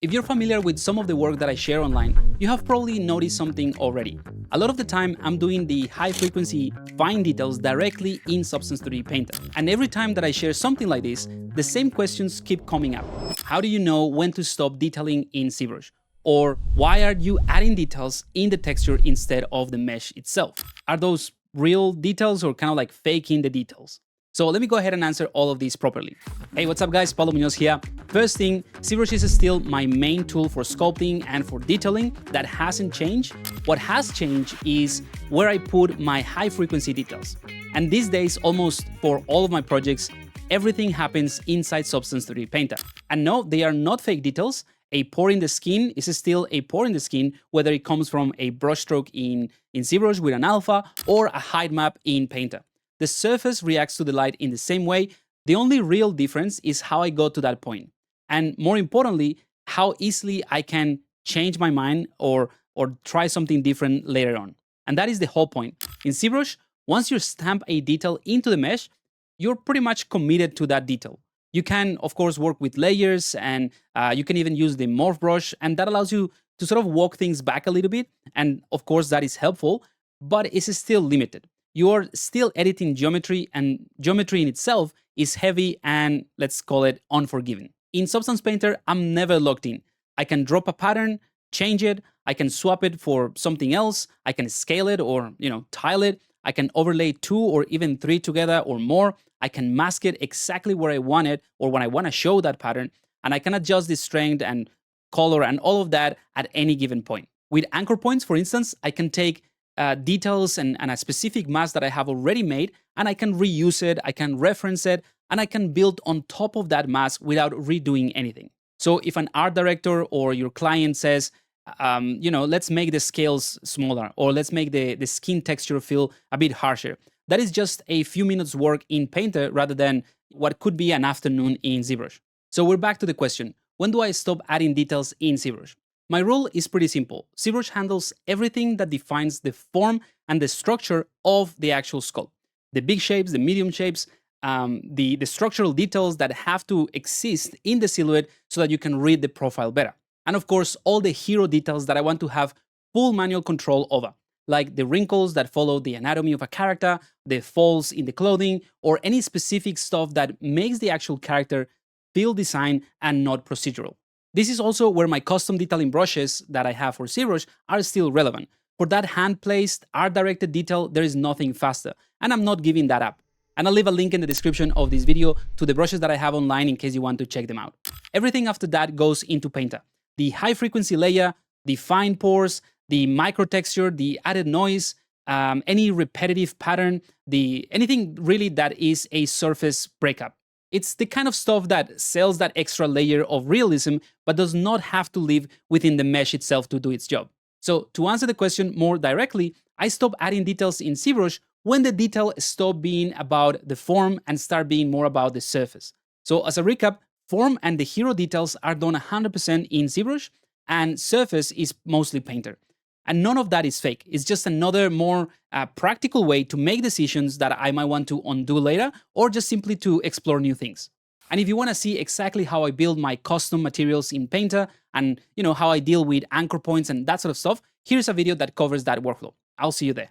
If you're familiar with some of the work that I share online, you have probably noticed something already. A lot of the time, I'm doing the high-frequency fine details directly in Substance 3D Painter. And every time that I share something like this, the same questions keep coming up. How do you know when to stop detailing in ZBrush? Or why are you adding details in the texture instead of the mesh itself? Are those real details or kind of like faking the details? So let me go ahead and answer all of these properly. Hey, what's up guys, Paulo Munoz here. First thing, ZBrush is still my main tool for sculpting and for detailing. That hasn't changed. What has changed is where I put my high frequency details. And these days, almost for all of my projects, everything happens inside Substance 3D Painter. And no, they are not fake details. A pore in the skin is still a pore in the skin, whether it comes from a brushstroke in ZBrush with an alpha or a height map in Painter. The surface reacts to the light in the same way. The only real difference is how I got to that point. And more importantly, how easily I can change my mind or try something different later on. And that is the whole point. In ZBrush, once you stamp a detail into the mesh, you're pretty much committed to that detail. You can, of course, work with layers and you can even use the morph brush, and that allows you to sort of walk things back a little bit. And of course, that is helpful, but it's still limited. You're still editing geometry, and geometry in itself is heavy and, let's call it, unforgiving. In Substance Painter, I'm never locked in. I can drop a pattern, change it, I can swap it for something else, I can scale it or, tile it, I can overlay 2 or even 3 together or more, I can mask it exactly where I want it or when I want to show that pattern, and I can adjust the strength and color and all of that at any given point. With anchor points, for instance, I can take details and a specific mask that I have already made, and I can reuse it, I can reference it, and I can build on top of that mask without redoing anything. So if an art director or your client says, let's make the scales smaller, or let's make the skin texture feel a bit harsher, that is just a few minutes work in Painter rather than what could be an afternoon in ZBrush. So we're back to the question, when do I stop adding details in ZBrush? My rule is pretty simple. ZBrush handles everything that defines the form and the structure of the actual sculpt. The big shapes, the medium shapes, the structural details that have to exist in the silhouette so that you can read the profile better. And of course, all the hero details that I want to have full manual control over, like the wrinkles that follow the anatomy of a character, the folds in the clothing, or any specific stuff that makes the actual character feel designed and not procedural. This is also where my custom detailing brushes that I have for ZBrush are still relevant. For that hand-placed, art-directed detail, there is nothing faster, and I'm not giving that up. And I'll leave a link in the description of this video to the brushes that I have online in case you want to check them out. Everything after that goes into Painter. The high-frequency layer, the fine pores, the micro texture, the added noise, any repetitive pattern, anything really that is a surface breakup. It's the kind of stuff that sells that extra layer of realism, but does not have to live within the mesh itself to do its job. So to answer the question more directly, I stop adding details in ZBrush when the detail stop being about the form and start being more about the surface. So as a recap, form and the hero details are done 100% in ZBrush, and surface is mostly Painter. And none of that is fake. It's just another more practical way to make decisions that I might want to undo later, or just simply to explore new things. And if you want to see exactly how I build my custom materials in Painter and how I deal with anchor points and that sort of stuff, here's a video that covers that workflow. I'll see you there.